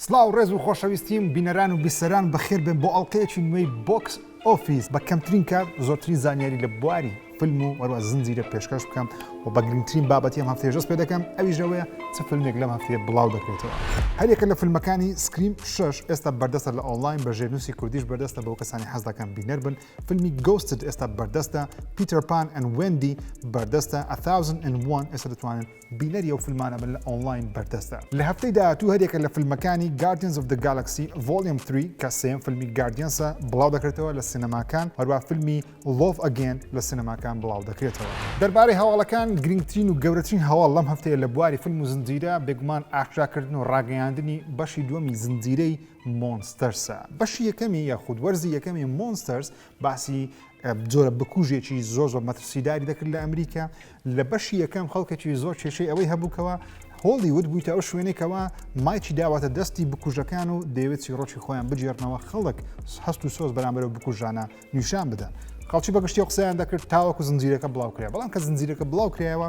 سلااو ڕێز و خۆشەویستیم بینەران و بیسەران بەخێر بن بۆ ئەڵلقەیەکی نوێی بۆکس ئۆفیس بە کەمترین کات زۆرترین زانیاری لە بواری فیلم و وەروە زنجیرە پێشکەش بکەم و بە گرنگترین بابەتی ئەم هەفتەیە ژەست پێ دەکەم ئەویژەوەیە چ فیلمێک لەم هەفتەیە بڵاو دەکرێتەوە. هەرێکە لە فیلمەکانی سکریم 6 ئێستا بەردەستە لە ئۆنلاین بە ژێرنووسی کوردیش بەردەستە بۆ کەسانی حەز دەکەن بینەر بن. فیلمی گۆستد ئێستا بەردەستە، پیتر پان ئەند وێندی بەردەستە، 1001 ئێستا دەتوانن بینەری ئەو فیلمانە بن لە ئۆنلاین بەردەستە. لە هەفتەی داهاتوو هەرێکە لە فیلمەکانی Guardians of the Galaxy Volume 3 کە سێم فیلمی گاردیانسە بڵاو دەکرێتەوە لە سینەماکان، هەروە فیلمی Love Again لە سینەماکان بڵاو دەکرێتەوە. دەربارەی هەواڵەکان گرنگترین و گەورەترین هەواڵ لەم هەفتەیە لە بواری فیلم و زنجیرە بێگومان ئاشکراکردن و ڕاگەیاندنی بەشی دووەمی زنجیرەی مۆنستەرسە. بەشی یەکەمی یاخود وەرزی یەکەمی مۆنستەرس باسی جۆرە بکوژێکی زۆر مەترسیداری دەکرد لە ئەمریکا. لە بەشی یەکەم خەڵکێکی زۆر کێشەی ئەوەی هەبووکەوە هۆلیوود بوویتە ئەو شوێنێکەوە مایکی داواتە دەستی بکوژەکان و دەیەوێت چیرۆکی خۆیان بجێڕنەوە خەڵک هەست و سۆز بەرامبەر بکوژانە نیشان بدەن. خەڵکی بەگشتی قسەیان دەکرد تاوەکو زنجیرەکە بڵاوکرێ، بەڵام کە زنجیرەکە بڵاوکرێەوە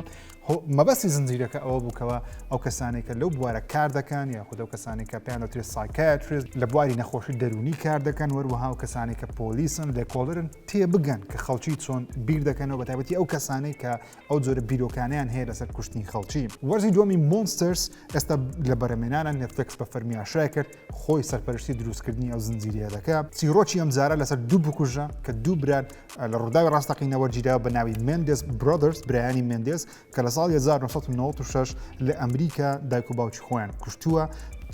مەبەستی زنجیرەکە ئەوە بووکەوە ئەو کەسانێکە لەو بوارە کار دەکەن یاخود ئەو کەسانێکە پێیانوترێ سایکایتریست لە بواری نەخۆشی دەرونی کار دەکەن، وەروەها ئەو کەسانێکە پۆلیسن لێکۆڵرن تێبگەن کە خەڵکی چۆن بیر دەکەنەوە بەتایبەتی ئەو کەسانەی کە ئەو جۆرە بیرۆکانیان هەیە لەسەر کوشتنی خەڵکی. وەرزی دووەمی مۆنستەرس ئێستا لە بەرهەمێنانە نێتفلیکس بە فەرمی ئاشرای کرد خۆی سەرپەرشتی دروستکردنی ئەو زنجیرەیە دەکات. چیرۆکی ئەم جارە لەسەر دوو بکوژە کە دوو برار لە ڕووداوی ڕاستەقینەوە جیراوە بە ناوی مندس برادرز، برایانی مندس کە لە ساڵی 1996 لە ئەمریکا دایک و باوکی خۆیان کوشتووە.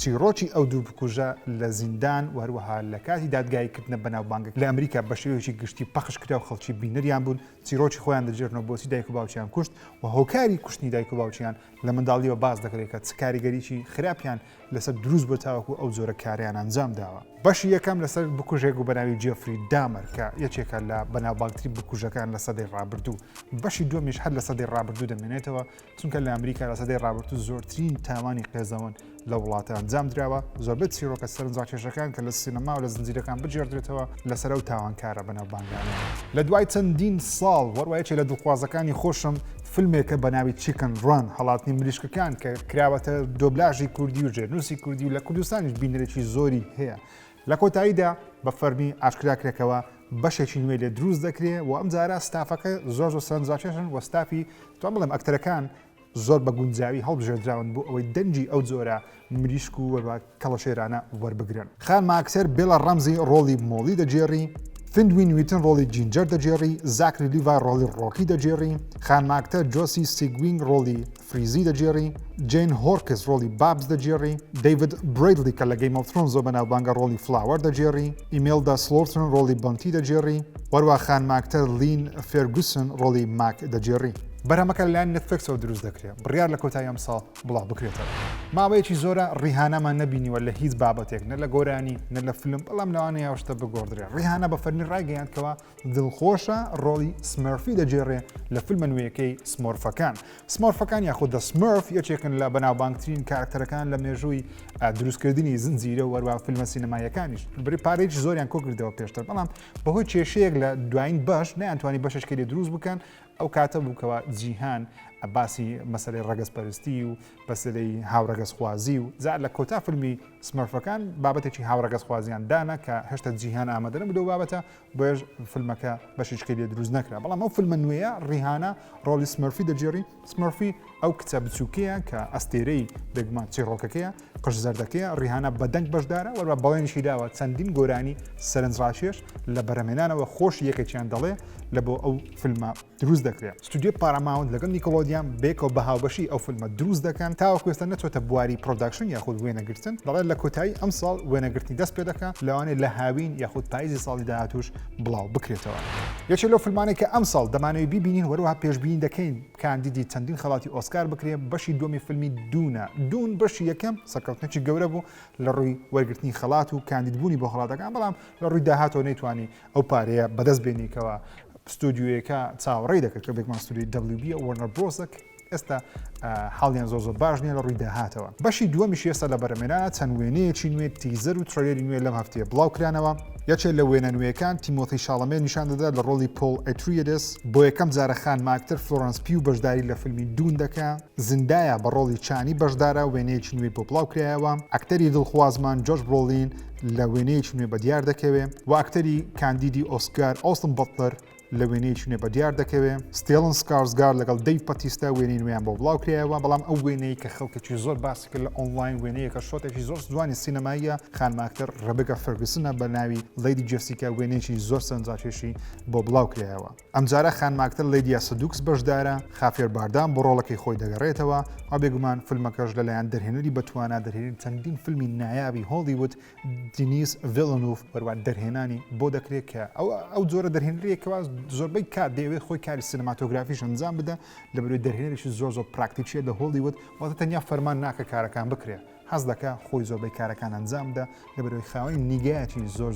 چیرۆکی ئەو دوو بکوژە لە زیندان و هەروەها لە کاتی دادگایکردنە بەناوبانگێک لە ئەمریکا بە شێوەیەکی گشتی پەخش کرا و خەڵکی بینەریان بوون. چیرۆکی خۆیان دەجێڕنەوە بۆچی دایک و باوکیان کوشت و هۆکاری کوشتنی دایک و باوکیان لە منداڵیەوە باز دەکرێت کە چ کاریگەریی خراپیان لەسەر دروست بۆ تاوەکو ئەو جۆرە کاریان ئەنجام داوە. بەشی یەکەم لەسەر بکوژێک و بەناوی جێفری دامەر کە یەکێکە لە بەناوبانگترین بکوژەکان لە سەدەی ڕابردوو. بەشی دووەمیش هەر لە سەدەی ڕابردوو دەمێنێتەوە چونکە لە ئەمریکا لە سەدەی ڕابردوو زۆرترین تاوانی قێزەوەن لە وڵاتە ئەنجام درراوە. زۆربەت چیرۆکە سەرنجڕاکێشەکان کە لە سینەما و لە زنجیرەکان بجێڕدرێتەوە لەسەر ئەو تاوانکارە بەناوبانگانە. لە دوای چەندین ساڵ وەروایەکی لە دڵخوازەکانی خۆشم فیلمێکە بە ناوی چیکن ڕان هەڵاتنی مریشکەکان کە کراوەتە دۆبلاژی کوردی و ژێرنووسی کوردی و لە کوردستانیش بینەرێکی زۆری هەیە. لە کۆتاییدا بە فەرمی ئاشکراکرێکەوە بەشێکی نوێ لێ دروست دەکرێت و ئەم جارە ستافەکە زۆر سەرنجڕاکێشن و ستافی توان بڵێم ئەکتەرەکان زۆر بە گونجاوی هەڵبژێردراون بۆ ئەوەی دەنجی ئەو جۆرە مریشک و کەڵەشێرانە وەربگرن. خان ماکسەر بێڵە ڕەمزی ڕۆڵی مۆڵی دەجێڕی، فیندوین ویتن ڕۆڵی جینجەر دەجێڕی، زاکری لیڤای ڕۆڵی ڕۆکی دەجێڕی، خان ماکتەر جۆسی سیگوینگ ڕۆڵی فریزی دەجێڕی، جین هۆرکس ڕۆڵی بابز دەجێڕی، دەیڤید برێدلی کە لە گەیم ئۆف ترۆنز زۆر بەناوبانگە ڕۆڵی فلاوەر دەجێڕی، ئیمێلدا سلۆرتن ڕۆڵی بەنتی دەجێڕی، وەروە خان ماکتەر لین فێرگوسن ڕۆڵی ماک دەجێڕی. بەرهەمەکە لەلایەن نێتفلیکسەوە دروست دەکرێت، بڕیار لە کۆتایی ئەم ساڵ بڵاو بکرێتەوە. ماوەیەکی زۆرە ڕیهانەمان نەبینیوە لە هیچ بابەتێک، نە لە گۆرانی نە لە فیلم، بەڵام لەوانەیە ئەوشتە بگۆڕدرێت. ڕیهانە بە فەرمی ڕایگەیاندکەوە دڵخۆشە ڕۆڵی سمەرفی دەجێڕێ لە فیلمە نوێیەکەی سمۆرفەکان. سمۆرفەکان یاخود دە سمەرف یەکێکن لە بەناوبانگترین کارکتەرەکان لە مێژووی دروستکردنی زنجیرە و هەروە فیلمە سینەمایەکانیش. بڕی پارێکی زۆریان کۆکردەوە پێشتر، بەڵام بەهۆی کێشەیەک لە دوایین بەش نەیانتوانی بەشێکی لێ دروست بکەن. ئەو کاتە بووکەوە جیهان باسی مەسەلەی ڕەگەزپەرستی و بەسەرەی هاوڕەگەزخوازی و زار لە کۆتا فیلمی سمەرفەکان بابەتێکی هاوڕەگەزخوازیان دانا کە هێشتا جیهان ئامادە نەبوو بابەتە بۆیش فیلمەکە بەشێکی لێ دروست نەکرا. بەڵام ئەو فیلمە نوێیە ڕیهانە ڕۆڵی سمەرفی دەجێڕی. سمەرفی ئەو کچە بچووکەیە کە ئەستێرەی بێگومان چیرۆکەکەیە قژ زەردەکەیە. ڕیهانە بەدەنگ بەشدارە وەروە بەڵێنشی داوە چەندین گۆرانی سەرنجڕاکێش لە بەرهەمێنانەوە خۆش یەکێکیان دەڵێ لە بۆ ئەو فیلمە دروست دەکرێت. ستودیۆ پاراماونت لەگەڵ نیکۆلۆدیان بێکەوە بە هاوبەشی ئەو فیلمە دروست دەکەن تاوەکو ئێستا نەچۆتە بواری پرۆداکشن یاخود وێنەگرتن. دەڵێت لە کۆتایی ئەم ساڵ وێنەگرتنی دەست پێ دەکات لەوانێت لە هاوین یاخود پاییزی ساڵی داهاتووش بڵاو بکرێتەوە. یەکێک لەو فیلمانێک کە ئەم ساڵ دەمانەوێت بیبینین وەروەها پێشبینی دەکەین کاندیدی چەندین خەڵاتی ئۆسکار بکرێت. بەشی دووەمی فیلمی دوونە. دوون بەشی یەکەم سەرکەوتنێکی گەورە بوو لە ڕووی وەرگرتنی خەڵات و کاندیدبوونی بۆ خەڵاتەکان، بەڵام لە ڕووی داهاتەوە نەیتوانی ئەو پارەیە بەدەست بێنیکەوە ستودیۆیەکە چاوەڕێی دەکرد کە بێگومان ستودیۆی WB وەرنەر برۆسک ئێستا حاڵیان زۆر باش نییە لە ڕووی داهاتەوە. بەشی دووەمیش ئێستا لە بەرهەمێنانە چەند وێنەیەکی نوێ تیزەر و ترەیلەری نوێ لەم هەفتەیە بڵاوکرانەوە. یەکێک لە وێنە نوێیەکان تیمۆتی شاڵەمێ نیشان دەدا لە ڕۆڵی پۆل ئەتریدس بۆ یەکەم جارە خانماکتەر فلۆرەنس پیو بەشداری لە فیلمی دوون دەکا زندایە بە ڕۆڵی چانی بەشدارە وێنەیەکی نوێی بۆ بڵاو کرایەوە ئەکتەری دڵخوازمان جۆرج برۆلین لە وێنەیەکی نوێ بەدیار دەکەوێت و ئەکتەری کاندیدی ئۆسکار ئۆستن بەتلەر لە وێنەیەکی نوێ بەدیار دەکەوێت ستێلن سکارزگار لەگەڵ دەیڤ پەتیستە وێنەی نوێیان بۆ بڵاو کرایەوە بەڵام ئەو وێنەی کە خەڵکێکی زۆر باسی کرد لە ئۆنلاین وێنەیە کە شۆتێکی زۆر جوانی سینەماییە خانماکتەر ڕەبێکە فەرگوسنە بە ناوی لەیدی جێسیکا وێنەیەکی زۆر سەرنجاکێشی بۆ بڵاو کرایەوە ئەمجارە خانماکتەر لەیدیا سەدوکس بەشدارە خافێر باردان بۆ ڕۆڵەکەی خۆی دەگەڕێتەوە و بێگومان فیلمەکەش لەلایەن دەرهێنەری بەتوانە دەرهێنی چەندین فیلمی نایابی هۆلیوود دینیس ڤیلنۆف بەروان دەرهێنانی بۆ دەکرێت کە ئەو جۆرە دەرهێنەرێکەوە زۆربەی کات دەیەوێت خۆی کاری سینەماتۆگرافیش ئەنجام بدە لەبەرەوەی دەرهێنەرێکی زۆر پراکتیکیە لە هۆلیوود واتە تەنیا فەرمان ناکە کارەکان بکرێت حەز دەکە خۆی زۆربەی کارەکان ئەنجام بدە لەبەرەوەی خاوەنی نیگایەکی زۆر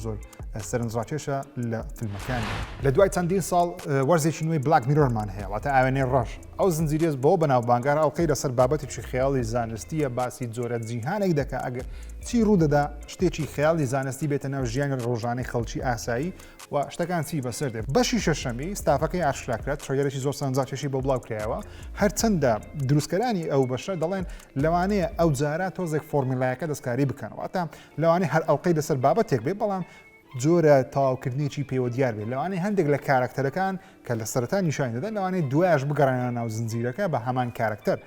سەرنجڕاکێشە لە فیلمەکانی لە دوای چەندین ساڵ وەرزێکی نوێی بلاک میرۆرمان هەیە واتە ئاوێنەی ڕەش ئەو زنجیرێز بۆ بەناوبانگار ئەڵقەی لەسەر بابەتێکی خەیاڵی زانستیە باسی جۆرە جیهانێک دەکە ئەگەر چی ڕوودەدا شتێکی خەیاڵی زانستی بێتە ناو ژیانی ڕۆژانەی خەڵکی ئاسایی و شتەکان چی بەسەر دێ بەشی شەشەمی ستافەکەی ئاشکراکرات تڕێگەرێکی زۆر سەرنجاکێشی بۆ بڵاو کرایەوە هەرچەندە دروستکەرانی ئەو بەشە دەڵێن لەوانەیە ئەو جارە تۆزێک فۆرمیلایەکە دەستکاری بکەنەوەتە لەوانەیە هەر ئەڵلقەی لەسەر بابەتێک بێ بەڵام جۆرە تاواوکردنیی پێوە دیار بێت لەوانەیە هەندێک لە کارکتەرەکان کە لە سەرەتا نیشان دەدەن لەوانەیە دوایش بگەڕێنە ناو زنجیرەکە بە هەمان کارکتەر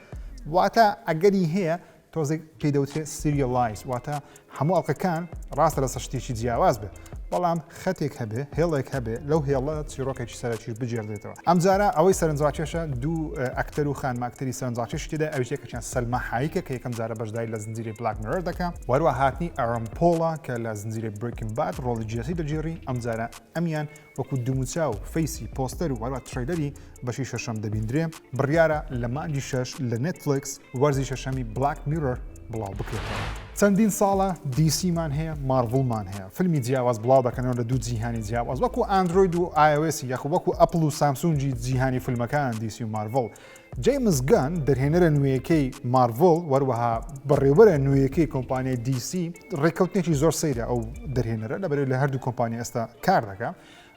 واتە ئەگەری هەیە تۆزێک پێی دەوترێت سریەلایز واتە هەموو ئەڵلقەکان ڕاستە لەسەر شتێکی جیاواز بێت بەڵام خەتێک هەبێ هێڵێک هەبێ لەو هێڵە چیرۆکێکی سەرەکیش بجێڕێتەوە ئەمجارە ئەوەی سەرنجڕاکێشە دوو ئەکتەر و خانماکتەری سەرنجڕاکێشی تێدا ئەویەکەیان سەلمە حایکە کە یەکەم جارە بەشداری لە زنجیرەی بلاک میرۆر دەکات وەروە هاتنی ئەرەم پۆڵە کە لە زنجیرەی بریکینگ باد ڕۆڵی جێسی دەجێڕی ئەمجارە ئەمیان وەکو دووموچا و فەیسی پۆستەر و وەروە تڕێلەری بەشی شەشەم دەبیندرێ بڕیارە لە مانگی شەش لە نێتفلیکس وەرزی شەشەمی بلاک میرۆر بڵاو بکرێتەوە چەندین ساڵە دیسیمان هەیە مارڤڵمان هەیە فیلمی جیاواز بڵاو دەکەنەوە لە دوو جیهانی جیاواز وەکو ئاندروید و iOS یاخو وەکو ئەپل و سامسونجی جیهانی فیلمەکان دیسی و مارڤڵ جیمز گان دەرهێنەرە نوێیەکەی مارڤڵ وەروەها بەڕێوەرە نوێیەکەی کۆمپانیای دیسی ڕێککەوتنێکی زۆر سەیرە ئەو دەرهێنەرە لەبەرێت لە هەردوو کۆمپانی ئێستا کار دەکات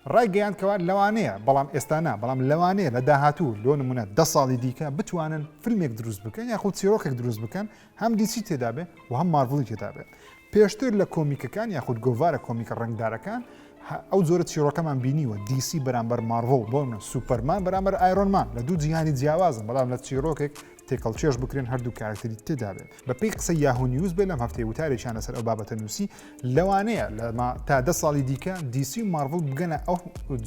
ڕایگەیاندکەوە لەوانەیە بەڵام ئێستانا بەڵام لەوانەیە لە داهاتوو لۆ نمونە 10 ساڵی دیکە بتوانن فیلمێک دروست بکەن یاخود چیرۆکێک دروست بکەن هەم دیسی تێدا بێ و هەم مارڤڵی تێدا بێت پێشتر لە کۆمیکەکان یاخود گۆڤارە کۆمیکە ڕنگدارەکان ئەو جۆرە چیرۆکەمان بینیوە دیسی بەرامبەر مارڤڵ بۆنە سوپەرمان بەرامبەر ئایرۆنمان لە دوو جیهانی جیاوازن بەڵام لە چیرۆکێک تێکەڵ چێش بکرێن هەردوو کارکتەری تێدا بێت بە پێی قسە یاهو نیوز بێ لەم هەفتەی وتارێکیان لەسەر ئەو بابەتە نووسی لەوانەیە لەما تا 10 ساڵی دیکە دیسی و مارڤڵ بگەنە ئەو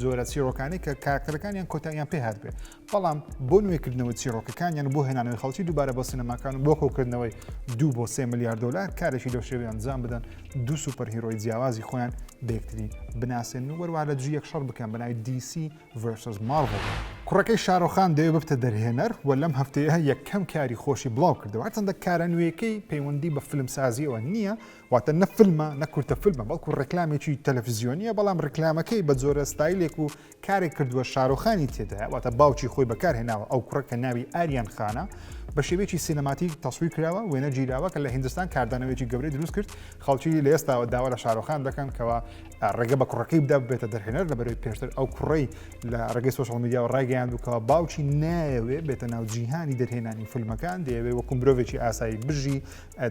جۆرە چیرۆکانی کە کارکتەرەکانیان کۆتاییان پێ هات بێت بەڵام بۆ نوێکردنەوەی چیرۆکەکانیان بۆ هێنانەوەی خەڵکی دووبارە بۆ سینەماکان و بۆ کۆکردنەوەی 2 بۆ 3 میلیارد دلار کارێکی لەو شێوەیە ئەنجام بدەن دوو سوپەر هیرۆی جیاوازی خۆیان بەیەکتری بناسێن و وەروە لە جویەک شەڕ بکەن بەناوی دیسی ڤرسس مارڤڵ کوڕەکەی شارۆخان دەوێت ببتە دەرهێنەر و لەم هەفتەیە یەکەم کاری خۆشی بڵاو کردەوە هەرچەندە کارە نوێیەکەی پەیوەندی بە فیلمسازیەوە نییە واتە نە فیلمە نەکورتە فیلمە بەڵکو ڕێکلامێکی تەلەڤیزیۆنیە بەڵام ڕێکلامەکەی بە جۆرە ستایلێک و کارێک کردووە شارۆخانی تێدایە واتە باوکی خۆی بەکارهێناوە ئەو کوڕە کە ناوی ئاریان خانە بە شێوەیەکی سینەماتیک تەسویر کراوە وێنە گیراوە کە لە هیندستان کاردانەوەیکی گەورەی دروست کرد خەڵکی لە ئێستاوە داوا لە شارۆخان دەکەن کەەوە ڕێگە بە کوڕەکەی بدا بێتە دەرهێنەر لەبەرەوەی پێشتر ئەو کوڕەی لە ڕێگەی سۆشڵ میدیا و ڕایگەیاندووکەوە باوکی نایەوێ بێتە ناو جیهانی دەرهێنانی فیلمەکان دەیەوێت وەکو مرۆڤێکی ئاسایی بژی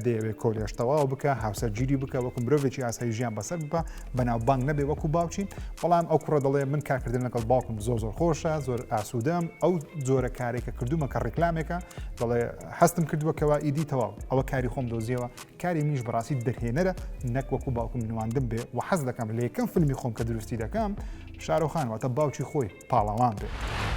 دەیەوێت کۆلێشتەواو بکە هاوسەرگیری بکە وەکو مرۆڤێکی ئاسایی ژیان بەسەر ببە بەناو بانگ نەبێ وەکو باوکی بەڵام ئەو کوڕە دەڵێ من کارکردن لەگەڵ باوکم زۆر خۆشە زۆر ئاسوودەم ئەو جۆرە کارێکە کردومە کە ڕێکلامێکە دەڵێ هەستم کردووەکەوە ئیدی تەواو ئەوە کاری خۆم دۆزیەوە کاری منیش بەڕاستی دەرهێنەرە نەک وەکو باوکم نواندم بێ و حەز دەکەم لە یەکەم فیلمی خۆم کە دروستی دەکەم شارۆخان واتە باوکی خۆی پاڵەوان بێ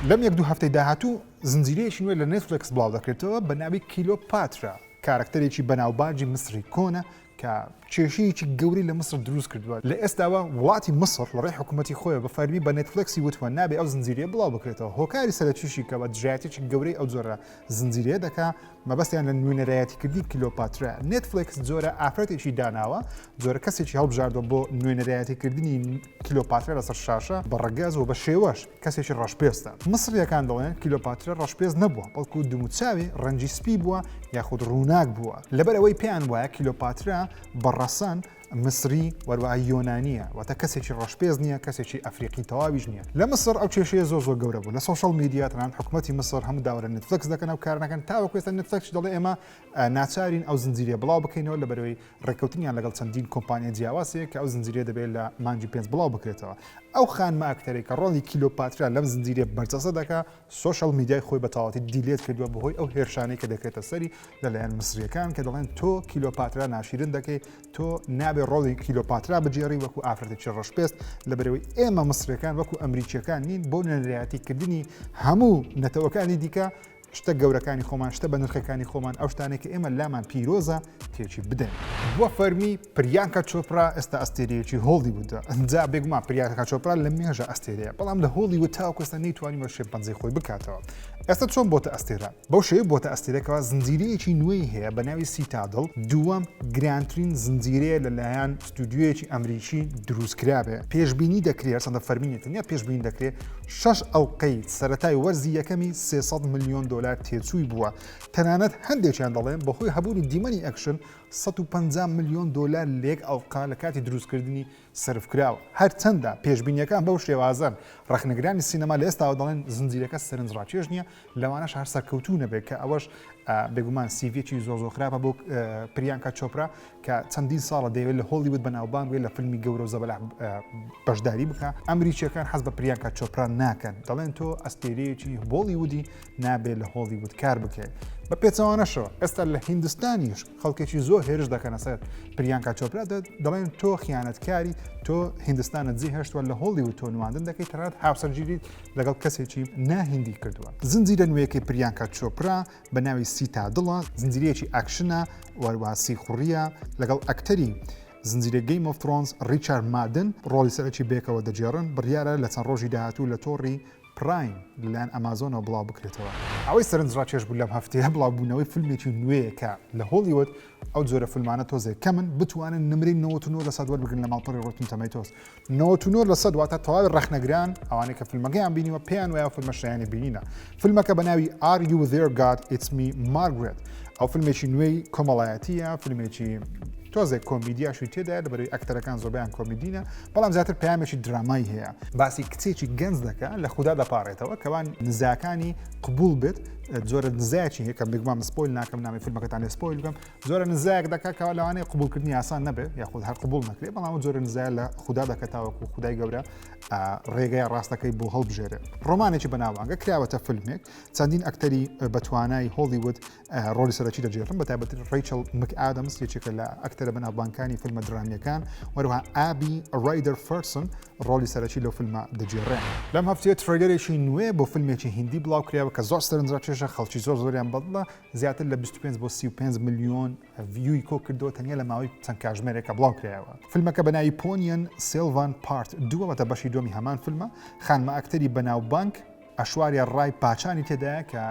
لەم یەک دوو هەفتەی داهاتوو زنجیرەیەکی نوێ لە نێتفلیکس بڵاو دەکرێتەوە بە ناوی کیلۆپاترا کارکتەرێکی بەناوبانگی مسری کۆنە کە کێشەیەکی گەوری لە مصر دروست کردووە لە ئێستاوە وڵاتی مصر لە ڕێی حکوومەتی خۆی بە فەرمی بە نێتفلیکسی وتوە نابێ ئەو زنجیرەیە بڵاو بکرێتەوە هۆکاری سەرەکیشی کە بە دژایەتێکی گەورەی ئەو جۆرە زنجیرەیە دەکا مەبەستیان لە نوێنەرایەتیکردنی کیلۆپاترا نێتفلیکس جۆرە ئافرەتێکی داناوە جۆرە کەسێکی هەڵبژاردووە بۆ نوێنەرایەتیکردنی کیلۆپاترا لەسەر شاشە بە ڕەگەز و بە شێوەش کەسێکی ڕەشپێستە مصریەکان دەڵێن کیلۆپاترا ڕەشپێز نەبووە بەڵکو دووموچاوی ڕەنجی سپی بووە یاخود ڕووناک بووە لەبەر ئەوەی پێیان وایە کیلۆپاترا بەڕەسەن مصری وەروە یۆنانیە واتە کەسێکی ڕەشپێز نییە کەسێکی ئەفریقی تەواویش نییە لە مصر ئەو کێشەیە زۆر گەورە بوو لە سوشال میدیا تەنانەت حکوومەتی مصر هەموو داوەرە نتفلیکس دەکەن و کار نەکەن تاوەکو ئێستا نتفلیکس دەڵێ ئێمە ناچارین ئەو زنجیرە بڵاو بکەینەوە لە بەرەوەی ڕێککەوتنیان لەگەڵ چەندین کۆمپانیا جیاوازەیە کە ئەو زنجیرە دەبێت لە مانگی 5 بڵاو بکرێتەوە ئەو خانمە ئاکتەرێک کە ڕۆڵی کیلۆپاترا لەم زنجیرە بەرچەسە دەکا سوشال میدیای خۆی بە تەواوەتی دیلێت کردووە بەهۆی ئەو هێرشانەی کە دەکرێتە سەری لەلایەن مصریەکان کە دەڵێن تۆ کیلۆپاترا ناشیرن دەکەی تۆ نابێ ڕۆڵی کیلۆپاترا بجێڕی وەکو ئافرەتێکی ڕەشپێست لە بەرەوەی ئێمە مصریەکان وەکو ئەمریکیەکان نین بۆ نەنرایەتیکردنی هەموو نەتەوەکانی دیکە شتە گەورەکانی خۆمان شتە بە نرخەکانی خۆمان ئەو شتانێک کە ئێمە لامان پیرۆزە تێکی بدەین بووە فەرمی پریانکا چۆپرا ئێستا ئەستێرەیەکی هۆلیوودە ئەنجا بێگومان پریانکا چۆپرا لە مێژە ئەستێرەیە بەڵام لە هۆلیوود تاوەکو ئێستا نەیتوانیوە شێمپەنزەی خۆی بکاتەوە ئێستا چۆن بۆتە ئەستێرە بەو شێوەیە بۆتە ئەستێرەکەوە زنجیرەیەکی نوێی هەیە بە ناوی سیتادڵ دووەم گرانترین زنجیرەیە لەلایەن ستودیۆیەکی ئەمریکی دروستکرابێ پێشبینی دەکرێت چەندە فەرمینێت نیە پێشبینی دەکرێت 6 ئەڵلقەی سەرەتای وەرزی یەکەمی 300 میلیۆن دلار تێچووی بووە تەنانەت هەندێکیان دەڵێن بەهۆی هەبوونی دیمەنی ئەکشن 150 میلیۆن دلار لێک ئەڵقا لە کاتی دروستکردنی سرفکراوە هەر چەندە پێشبینیەکان بەو شێوازن ڕخنەگرانی سینەما لە ئێستاوە دەڵێن زنجیرەکە سەرنجڕاکێش نییە لەوانەش هەر سەرکەوتوو نەبێت کە ئەوەش بێگومان سیڤێکی زۆر خراپە بۆ پریانکا چۆپرا کە چەندین ساڵە دەیەوێت لە هۆلیوود بەناوبانگ بێت لە فیلمی گەورە و زەبەلە بەشداری بکە ئەمریکیەکان حەز بە پریانکا چۆپرا ناکەن دەڵێن تۆ ئەستێرەیەکی بۆلیوودی نابێت لە هۆلیوود کار بکەیت بە پێچەوانەشەوە ئێستا لە هیندستانیش خەڵکێکی زۆر هێرش دەکەنە سەر پریانکا چۆپرا دەڵێن تۆ خیانەتکاری تۆ هیندستانت جێ هێشتووە لە هۆلیوود تۆ نواندن دەکەیت تەنانەت هاوسەرگیریت لەگەڵ کەسێکی ناهیندی کردووە زنجیرە نوێیەکەی پریانکا چۆپرا بە ناوی سیتادڵە زنجیرەیەکی ئاکشنە وەرواسی خوڕیە لەگەڵ ئەکتەری زنجیرە گەیم ئۆف ترۆنز ریچارد مادن ڕۆڵی سەرەکی بێکەوە دەجێڕن بڕیارە لە چەند ڕۆژی داهاتوو لە تۆڕی پرایم لەلایەن ئەمازۆنەوە بڵاو بکرێتەوە ئەوەی سەرنجڕاکێش بوو لەم هەفتەیە بڵاوبوونەوەی فیلمێکی نوێیە کە لە هۆلیوود ئەو جۆرە فیلمانە تۆزێک کەمن بتوانن نمرەی 99% وەربگرن لە ماڵپەڕی ڕۆتن تەمەیتۆس 99% واتە تەواوی ڕەخنەگران ئەوانەی کە فیلمەکەیان بینیوە پێیان وایە فیلمە شایانی بینینە فیلمەکە بە ناوی Are You There God It's Me Margaret ئەو فیلمێکی نوێی کۆمەڵایەتیە فیلمێکی تۆزێک کۆمیدیاشی تێدا لە بەروی ئەکتەرەکان زۆربیان کۆمیدینە بەڵام زیاتر پامێکی درامایی هەیە باسی کچێکی گەنج دەکە لە خوددا دەپارێتەوە کەوان نزاکانی قبول بێت زۆرە نزایکی هەیە کە بگوام سپۆیل ناکەم نامی فیلمەکەتان سپۆیل بکەم زۆرە نزایك دەکات کەوا لەوانەیە قبولکردنی ئاسان نەبێت یاخود هەر قبول نەکرێت بەڵام زۆرە نزای لە خوددا دەکەتاوەکو خودای گەورە ڕێگای ڕاستەکەی بۆ هەڵبژێرێت ڕۆمانێکی بەناوبانگە کراوەتە فیلمێک چەندین ئەکتەری بەتوانای هۆلیوود ڕۆلی سەرەکی دەجێڕن بەتایبەت ڕیچەل مکئادەمس یەکێکە لە ئەکتەرە بەناوبانگەکانی فیلمە درامەکان وەروها ئابی ڕایدەر فەرسن ڕۆلی سەرەکی لەو فیلمە دەجێڕێن لەم هەفتەیە ترێلەرێکی نوێ بۆ فیلمێکی هیندی بڵاو کراوە کە زۆر سەرنجڕاکێشە خەڵکی زۆریان بەدڵە زیاتر لە 25 بۆ 35 میلیۆن ڤیوی کۆ کردەوە تەنیا لە ماوەی چەند کاتژمێرێکە بڵاو کرایەوە فیلمەکە بە ناوی پۆنیەن سیلڤان پارت دووەتە بەشی دومی هەمان فیلمە خانمە ئەکتەری بەناوبانگ ئەشواریا ڕای پاچانی تێدایە کە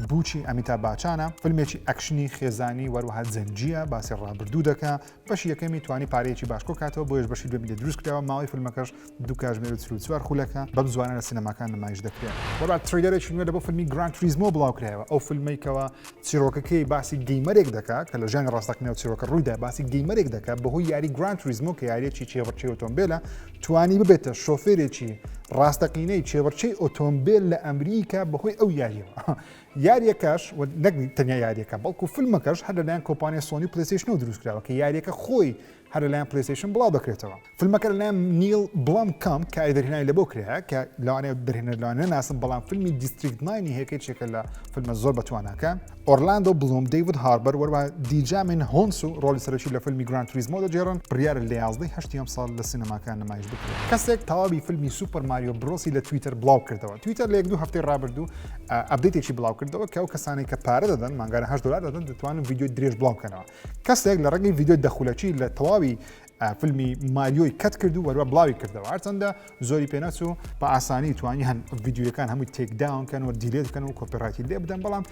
بوچی ئەمیتا باچانە فیلمێکی ئەکشنی خێزانی وەروەها جەنجیە باسی ڕابردوو دەکا بەشی یەکەمی توانی پارەیەکی باشکۆ کاتەوە بۆیش بەشی دومی دروست کراوە ماوەی فیلمەکەش 2 کاتژمێر و 44 خولەکە بەم زوانە لە سینەماکان نمایش دەکرێت وەرا تریلەرێکی نوێ بۆ فیلمی گراند تریزمۆ بڵاو کرایەوە ئەو فیلمێکەوە چیرۆکەکەی باسی گەیمەرێک دەکات کە لە ژیانی ڕاستەقینەوە چیرۆکە ڕوویدا باسی گەیمەرێک دەکات بەهۆی یاری گراند تریزمۆ کە یاریەکی چێوەڕچەی ئۆتۆمبیلە توانی ببێتە شۆفێرێکی ڕاستەقینەی چێوەڕچەی ئۆتۆمبیل لە ئەمریکا بەهۆی ئەو یاریەوە یاریەکەش نەک تەنیا یاریەکە بەڵکو فیلمەکەش هەر لەلایەن کۆمپانیای سۆنی پلەیستیشنەوە دروستکراوە کە یاریەکە خۆی هەر لەلایەن پلەیستیشن بڵاو دەکرێتەوە فیلمەکە لەلایەن نیل بڵامکام کە دەرهێنانی لە بۆ کرایە کە لەوانەیە دەرهێنەر لەوانە ناسم بەڵام فیلمی دیستریکت 9 هەیەکێکێکە لە فیلمە زۆر بەتواناکە ئۆرلاندۆ بلوم دیڤید هاربەر وەروە دیجامین هۆنس و ڕۆلی سەرەکی لە فیلمی گراند تریزمۆ دەجێڕن بڕیارە لە 11 ساڵ لە سینەماکان نمایش بکرێت کەسێک تەواوی فیلمی سوپەر ماریۆ برۆسی لە تویتر بڵاو کردەوە تویتر لە 1-2 هەفتەی ڕابردوو ئەپدەیتێکی بڵاو کردەوە کە ئەو کەسانی کە پارە دەدەن مانگانە $8 دەدەن دەتوانن ڤیدیۆی درێژ بڵاو بکەنەوە کەسێک لە ڕێگەی ڤیدیۆی دەخولەکی لە تەواوی فیلمی ماریۆی کەت کرد و وەروە بڵاوی کردەوە هەرچەندە زۆری پێنەچوو بە ئاسانی توانی هەن ڤیدیۆەکان هەمووی تێکداونکەن و دیلێت بکەن و کۆپیڕایتی لێ بدەن بەڵام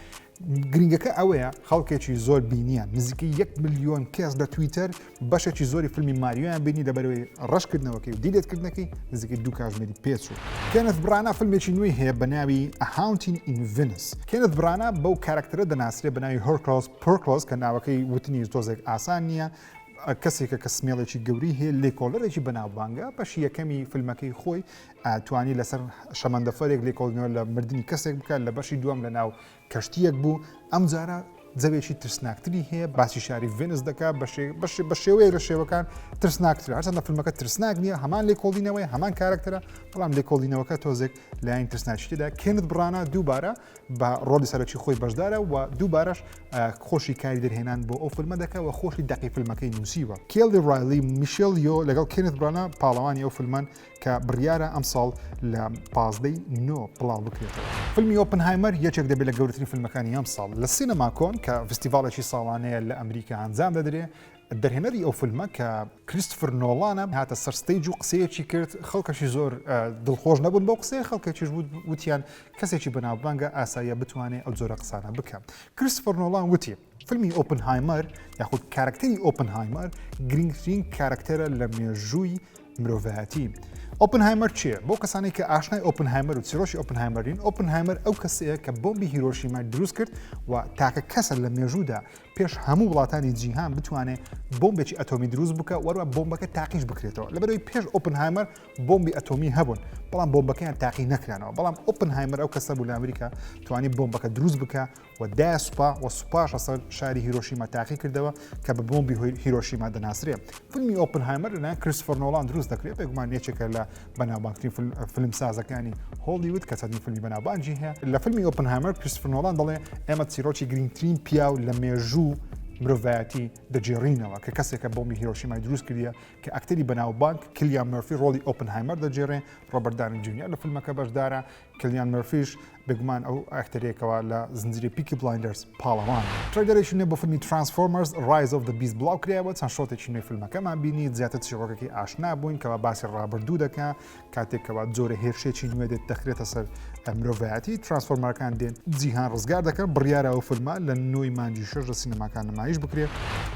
گرنگەکە ئەوەیە خەڵکێکی زۆر بینیان نزیکی 1 ملیۆن کەس لە تویتر بەشێکی زۆری فیلمی ماریۆیان بینی لەبەرەوەی ڕەشکردنەوەکەی و دیلێتکردنەکەی نزیکی 2 کاتژمێری پێچوو کێنت برانا فیلمێکی نوێی هەیە بە ناوی A Haunting in Venice کێنت برانا بەو کارکتەرە دەناسرێت بە ناوی هۆرکلۆس پۆرکلۆس کە ناوەکەی وتنی تۆزێک ئاسان نییە کەسێکە کە سمێڵێکی گەوری هەیە لێکۆڵەرێکی بەناوبانگە بەشی یەکەمی فیلمەکەی خۆی توانی لەسەر شەمەندەفەرێک لێکۆڵنەوە لە مردنی کەسێک بکات لە بەشی دووەم لە ناو کەشتیەک بوو ئەم جارە جەوێکی ترسناکتری هەیە باسی شاری ڤێنس دەکات بە شێوەیە لە شێوەکان ترسناکتر هەرچەندە فیلمەکە ترسناک نییە هەمان لێکۆڵینەوەی هەمان کارکتەرە بەڵام لێکۆڵینەوەکە تۆزێک لایەن ترسناکتیدا کێنت برانا دووبارە بە ڕۆلی سەرەکی خۆی بەشدارە و دووبارەش خۆشی کاری دەرهێنان بۆ ئەو فیلمە دەکات و خۆشی دەقی فیلمەکەی نووسیوە کێلی ڕایلی میشێل یۆ لەگەڵ کێنت برانا پاڵەوانی ئەو فیلمان کە بڕیارە ئەم ساڵ لە 15 نۆ بڵاو بکرێتەوە فیلمی ئۆپنهایمەر یەکێک دەبێت لە گەورەترین فیلمەکانی ئەم ساڵ لە سینەماکۆن کە فستیڤالێکی ساڵانەیە لە ئەمریکا ئەنجام دەدرێت دەرهێنەری ئەو فیلمە کە کریستوفر نۆڵانە هاتە سەر ستەیج و قسەیەکی کرد خەڵکەشی زۆر دڵخۆش نەبوون بۆ قسەی خەڵکێکیش وتیان کەسێکی بەناوبانگە ئاساییە بتوانێت ئەو جۆرە قسانە بکەم کریستوفر نۆڵان وتی فیلمی ئۆپنهایمەر یاخود کارکتەری ئۆپنهایمەر گرنگترین کارکتەرە لە مێژووی مرۆڤایەتی ئۆپنهایمەر چیە؟ بۆ کەسانی کە ئاشنای ئۆپنهایمەر و چیرۆشی ئۆپنهایمەرین ئۆپنهایمەر ئەو کەسەیە کە بۆمبی هیرۆشیما دروست کرد و تاکە کەسە لە مێژوودا پێش هەموو وڵاتانی جیهان بتوانێت بۆمبێکی ئەتۆمی دروست بکە وەروە بۆمبەکە تاقیش بکرێتەوە لەبەرەوەی پێش ئۆپنهایمەر بۆمبی ئەتۆمی هەبوون بەڵام بۆمبەکەیان تاقی نەکرانەوە بەڵام ئۆپنهایمەر ئەو کەسە بوو لە ئەمریکا توانی بۆمبەکە دروست بکە و دای سوپا و سوپاش ئەسەر شاری هیرۆشیما تاقی کردەوە کە بە بۆمبی هیرۆشیما دەناسرێ فیلمی ئۆپنهایمەر لە کریستوفر نۆڵان دروست دەکرێت بێگومان یەکێکە لە بەناوبانگترین فیلم سازەکانی هۆلیوود کە چەندین فیلمی بەناوبانجی هەیە لە فیلمی ئۆپنهایمەر کریستوفر نۆڵان دەڵێ ئێمە چیرۆکی گرنگترین پیاو لە مێژوو مرۆڤایەتی دەجێڕینەوە کە کەسێکە بۆمی هیرۆشیمای دروست کردیە کە ئەکتەری بەناوبانگ کلیان مەرفی ڕۆلی ئۆپنهایمەر دەجێڕێ ڕۆبەرت داونی جونیۆر لە فیلمەکە بەشدارە کلیان مەرفیش بێگومان ئەو ئەکتەرێکەوە لە زنجیرەی پیکی بلایندەرز پاڵەوان ترێلەرێکی نوێ بۆ فیلمی ترانسفۆرمەرز ڕایز ئۆف دە بیست بڵاو کرایەوە چەند شۆتێکی نوێی فیلمەکەمان بینی زیاتر چیرۆکێکی ئاشنا بووین کەەوە باسی ڕابردوو دەکات کاتێکەوە جۆرە هێرشێکی نوێ دێت دەخرێتە سەر مرۆڤایەتی ترانسفۆرمەرەکان دێن جیهان ڕزگار دەکەن بڕیارە ئەو فیلمە لە نۆی مانجی 6 لە سینەماکان نمایش بکرێت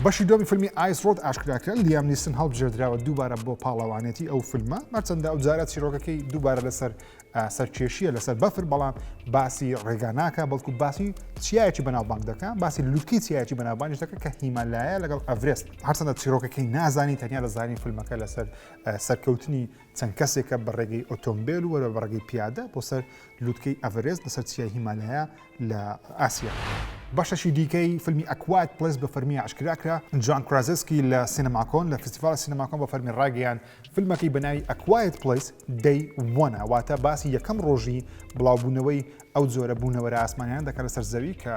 بەشی دومی فیلمی ئایس ڕۆد ئاشکراکرا لیام نیسن هەڵبژێردراوە دووبارە بۆ پاڵەوانێتی ئەو فیلمە مەچەندە ئەو جارە چیرۆکەکەی دووبارە لەسەر سەرکێشیە لەسەر بەفر بەڵام باسی ڕێگاناکە بەڵکو باسی چیایەکی بەناوبانگ دەکەن باسی لوتکی چیایەکی بەناوبانگش دەکە کە هیمالایە لەگەڵ ئەڤرست هەرچەندە چیرۆکەکەی نازانی تەنیا لەزانین فیلمەکە لەسەر سەرکەوتنی چەند کەسێکە بەڕێگەی ئۆتۆمبیل و وەرە بەڕێگەی پیادە بۆ سەر لوتکەی ئەڤرست لەسەر چیای هیمالایە لە ئاسیا بەشەشی دیکەی فیلمی ئەکوایت پلیس بە فەرمی ئاشکراکرا جان کرازسکی لە سینەماکۆن لە فستیڤالە سینەماکۆن بە فەرمی ڕاگەیان فیلمەکەی بەناوی ئەکوایت پلیس دەی وەنە واتە باسی یەکەم ڕۆژی بڵاوبوونەوەی ئەو جۆرە بوونەوەرە ئاسمانیان دەکات لەسەر زەوی کە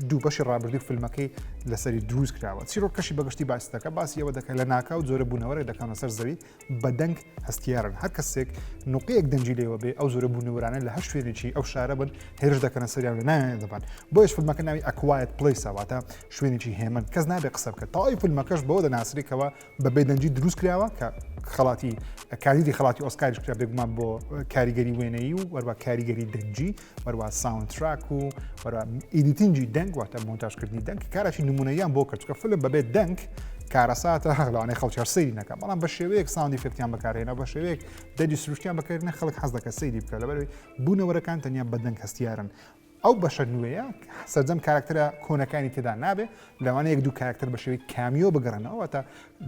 دوو بەشی ڕابردوی فیلمەکەی لەسەری دروست کراوە چیرۆکەشی بەگشتی باسی دەکات باسی ئەوە دەکات لە ناکاو جۆرە بوونەوەرە دەکەن لەسەر زەوی بە دەنگ هەستیارن هەر کەسێک نوقەیەک دەنجی لێوە بێ ئەو جۆرە بوونەوەرانە لە هەر شوێنێکی ئەو شارە بن هێرش دەکەنە سەریان لە ناوێنێ دەبان بۆیش فیلمەکە ناوی ئەکوایت پلیسە واتە شوێنێکی هێمن کەس نابێ قسە بکە تاوای فیلمەکەش بەوە دەناسریکەوە بە بێدەنجی دروست کراوە کە خەڵاتی کاریری خەڵاتی ئۆسکاریش کرا بێگومان بۆ کاریگەری وێنەیی و وەروە کاریگەری دەنجی وەروە ساوندتراک و وەروە ئیدیتینجی دەنگ واتە مۆنتاژکردنی دەنگ کارێکی نمونەیان بۆ کرد کە فیلم بەبێت دەنگ کارەساتە هەڵانەی خەڵکی سەیری نەکە بەڵام بە شێوەیەک ساوندی فێکتیان بەکارهێنا بە شێوەیەک دەنجی سروشتیان بەکارهێنا خەڵک حەز دەکە سەیری بکە لەبەرەوەی بوونەوەرەکان تەنیا بە دەنگ هەستیارن ئەو بەشە نوێیە سەرجەم کارکتەرە کۆنەکانی تێدا نابێ لەوانەیە دوو کارکتەر بە شێوەی کامیۆ بگەڕنەوە تا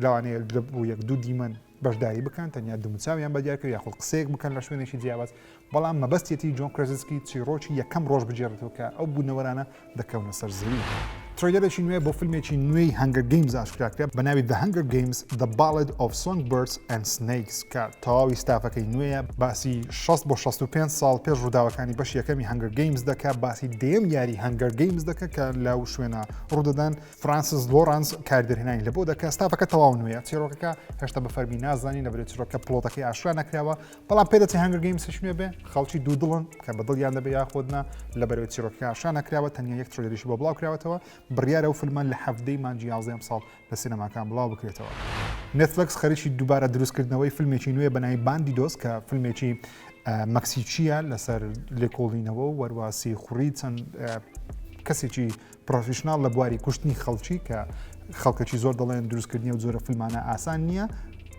لەوانەیە بوو یەک دوو دیمەن بەشداری بکەن تەنیا دوومچاویان بەدیارکرد یاخۆ قسەیەک بکەن لە شوێنێکی جیاواز بەڵام مەبەستێتی جۆن کرازسکی چیرۆکی یەکەم ڕۆژ بجێڕێتەوە کە ئەو بوونەوەرانە دەکەونە سەر زەوی ترێلەرێکی نوێ بۆ فیلمێکی نوێی هەنگەر گەیمز ئاشکراکرا بە ناوی The Hunger Games The Ballad of Songbirds and Snakes کە تەواوی ستافەکەی نوێیە باسی 6 بۆ 65 ساڵ پێش ڕووداوەکانی بەشی یەکەمی هەنگەر گەیمز دەکات باسی دێم یاری هەنگەر گەیمز دەکات کە لەو شوێنە ڕوودەدەن فرانسیس لۆرانس کاردەرهێنانی لە بۆ دەکات ستافەکە تەواو نوێیە چیرۆکەکە هێشتا بە فەرمی نازانی لەبەرێت چیرۆکە پڵۆتەکەی ئاشرا نەکراوە بەڵام پێدەچی هەنگەر گەیمزش نوێ بێ خەڵکی دوو دڵن کە بە دڵیان دەبێ یاخۆدنا لەبەرەوەی چیرۆکەکە ئاشرا نەکراوە تەنیا یەک ترێلەریشی بۆ بڵاو کراوەتەوە بڕیارە و فیلمە لە هەفتەی مانجی 11 ساڵ لە سینەماکان بڵاو بکرێتەوە نتفلیکس خەریکی دووبارە دروستکردنەوەی فیلمێکی نوێ بەناوی باندیدۆس کە فیلمێکی مەکسیکیە لەسەر لێکۆڵینەوە و وەرواسی خوڕی چەند کەسێکی پرۆفیشنال لە بواری کوشتنی خەڵکی کە خەڵکەکی زۆر دەڵێن دروستکردنی و زۆرە فیلمانە ئاسان نییە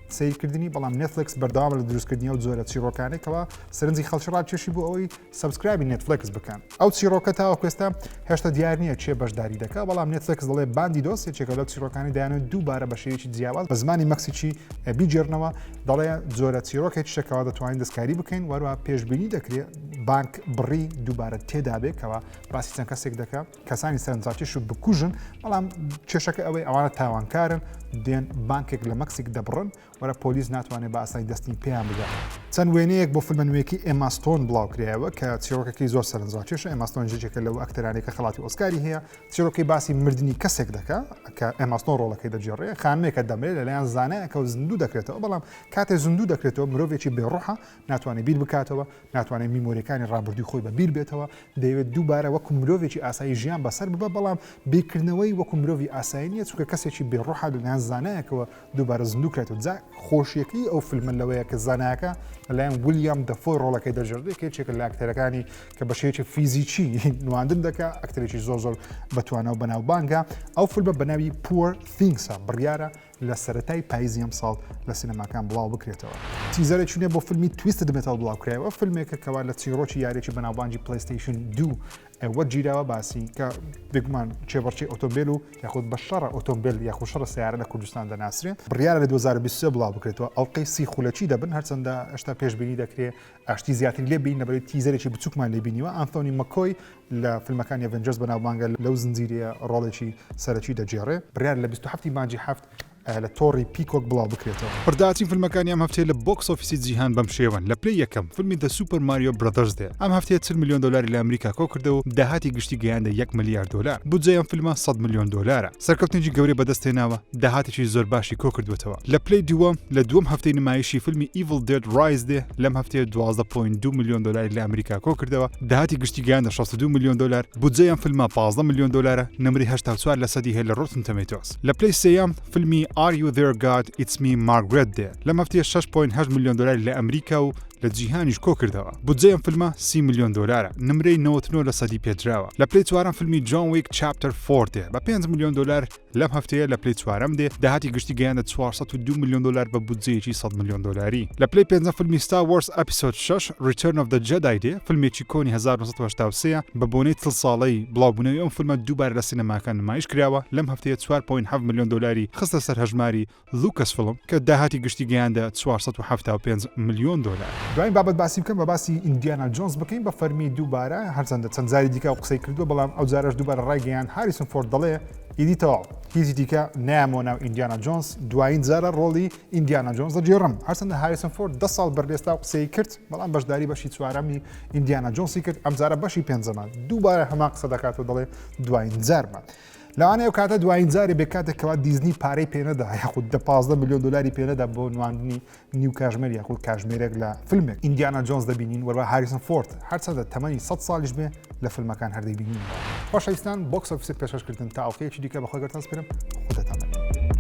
سیرکردنی بەڵام نێتفلیکس بەردەوام لە دروستکردنی ئەو جۆرە چیرۆکانێکەوە سەرنجی خەڵکی ڕاکێشی بۆ ئەوەی سبسکرایبی نێتفلیکس بکەن ئەو چیرۆکە تاوە کوێستا هێشتا دیار نییە چێ بەشداری دەکات بەڵام نێتفلیکس دەڵێ باندی دۆست یەکێکە لەو چیرۆکانی دایانێت دووبارە بە شێوەیەکی جیاواز بە زمانی مەکسیکی بیجێڕنەوە دەڵێ جۆرە چیرۆکێکی شتێکەوە دەتوانین دەستکاری بکەین وەروە پێشبینی دەکرێت بانک بڕی دووبارە تێدا بێتەوە باسی چەند کەسێک دەکات کەسانی سەرنجاکێش و بکوژن بەڵام کێشەکە ئەوەی ئەوانە تاوانکارن دێن بانکێک لە مەکسیک دەبڕن وەرە پۆلیس ناتوانێت بە ئاسایی دەستی پێیان بدات چەند وێنەیەک بۆ فیلمە نوێیەکی ئێماستۆن بڵاوکرایەوە کە چیرۆکەکەی زۆر سەرنجاکێشە ئێماستۆن ژێکێکە لەو ئەکتەرانێکە خەڵاتی ئۆسکاری هەیە چیرۆکەی باسی مردنی کەسێک دەکات کە ئێماستۆن ڕۆڵەکەی دەجێڕێ خانمێکە دەمرێت لەلایەن زانایەکە و زیندوو دەکرێتەوە بەڵام کاتێ زیندوو دەکرێتەوە مرۆڤێکی بێڕوحە ناتوانێت بیر بکاتەوە ناتوانێت میمۆریەکانی ڕابردووی خۆی بە بیر بێتەوە دەیەوێت دووبارە وەکو مرۆڤێکی ئاسایی ژیان بەسەر ببە بەڵام بیرکردنەوەی وەکو مرۆڤی ئاسایی نییە چونکە کەسێکی بێڕوحە لەلایەن زانایەکەوە دووبارە زیندوو کرێتەوە جا خۆشیەکەی ئەو فیلمە لەوەیە کە زانایەکە لەلایەن ویلیام دەفۆی ڕۆڵەکەی دەژێڕێت کێچێکە لە ئەکتەرەکانی کە بە شێوەیەکی فیزیکی نواندن دەکات ئەکتەرێکی زۆر بەتوانەوە بەناو بانگا ئەو فیلمە بەناوی پوور ثینگسە بڕیارە لە سەرەتای پاییزی ئەم ساڵ لە سینەماکان بڵاو بکرێتەوە تیزەرێکی نێ بۆ فیلمی تویستد مێتال بڵاوکرایەوە فیلمێکە کەوا لە چیرۆکی یاریی بەناوبانجی پلیستیشن 2 ئەوە گیراوە باسی کە بگومان چێبەرچی ئۆتۆمبیل و یاخود بە شەڕە ئۆتۆمبیل یاخود شەڕە سیارە لە کوردستان دەناسرێت بڕیارە لە 2023 بڵاو بکرێتەوە ئەڵلقەی سی خولەکی دەبن هەرچەندە هێشتا پێشبینی دەکرێت ئاشتی زیاتر لێ بین لەبەرەوەی تیزەرێکی بچووکمان لێ بینیوە ئەنتۆنی مەکۆی لە فیلمەکانی ئەڤنجەرز بەناوبانگە لەو زنجیرەیە ڕۆڵێکی سەرەکی دەجێڕێ بڕیار لە 27 مانجی هەفت لە تۆڕی پیکۆک بڵاو بکرێتەوە پرداچین فیلمەکانی ئەم هەفتەیە لە بۆکس ئۆفیسی جیهان بەم شێوەن لە پلەی یەکەم فیلمی دە سوپەر ماریۆ برەدەرز دێ ئەم هەفتەیە 40 میلیۆن دلاری لە ئەمریکا کۆ کردەوە و داهاتی گشتی گەیاندە 1 میلیارد دلار بودجەی ئەم فیلمە 100 میلیۆن دلارە سەرکەوتنێکی گەورەی بەدەستهێناوە داهاتێکی زۆر باشی کۆ کردوێتەوە لە پلەی دووەم لە دووەم هەفتەی نمایشی فیلمی Evil Dead Rise دێ لەم هەفتەیە 12.2 میلیۆن دلاری لە ئەمریکا کۆ کردەوە داهاتی گشتی گەیاندە 62 میلیۆن دلار بودجەی ئەم فیلمە 15 میلیۆن دلارە نمری 84 لە سەدی هەیە لە Rotten Tomatoes لە پلەی سێیەم فیلمی Are You There God It's Me Margaret دێ لەم هەفتەیە 6.8 میلیۆن دلاری لە ئەمریکا و لە جیهانیش کۆ کردەوە بودجەی ئەم فیلمە 30 میلیۆن دلارە نمرەی 99 لە سەدی پێدراوە لە پلەی چوارەم فیلمی جۆن ویک چاپتەر 4 دێ بە 5 میلیۆن دلار لەم هەفتەیە لە پلەی چوارەم دێ داهاتی گشتی گەیاندە 402 میلیۆن دلار بە بودجەیەکی 100 میلیۆن دلاری لە پلەی پێنجەم فیلمی Star Wars Episode 6 Return of the Jedi دێ فیلمێکی کۆنی 1983 بە بۆنەی 30 ساڵەی بڵاوبوونەوەی ئەم فیلمە دووبارە لە سینەماکان نمایش کراوە لەم هەفتەیە 4.7 میلیۆن دلاری خستە سەر هەژماری لوکاس فیلم کە داهاتی گشتی گەیاندە 475 میلیۆن دلار دوای بابەت باسی بکەم بە باسی ئیندیانا جۆنز بکەین بە فەرمی دووبارە هەرچەندە چەند زاری دیکە و قسەی کردووە بەڵام ئەو جارش دووبارە ڕایگەیان هاریسون فۆرد دەڵێ ئیدیتەوە هیچ دیکە نامۆ ناو ئیندیانا جۆنز دوایین جارە ڕۆڵی ئیندیانا جۆنز دەجێڕم هەرچەندە هاریسون فۆرد 10 ساڵ بەردێستا و قسەی کرد بەڵام بەشداری بەشی چوارەمی ئیندیانا جۆنسی کرد ئەم جارە بەشی پێنجەمان دووبارە هەمان قسە دەکاتەوە دەڵێ دوایین جارمان لەوانەیە کاتە دوایین جارێ بێ کاتێکەوە دیزنی پارەی پێنەدا یاخود 15 میلیۆن دلاری پێنەدا بۆ نواندنی نیو کاژمێر یاخود کاژمێرێک لە فیلمێک ئیندیانا جۆنز دەبینین وەروە هاریسون فۆرد هەرچەندە تەمەنی 100 ساڵیش بێ لە فیلمەکان هەردەیبینین خۆشەویستان بۆکس ئۆفیس پێشکەشکردن تا ئەڵقەیەکی دیکە بەخۆی گەرتان سپێرم خودتان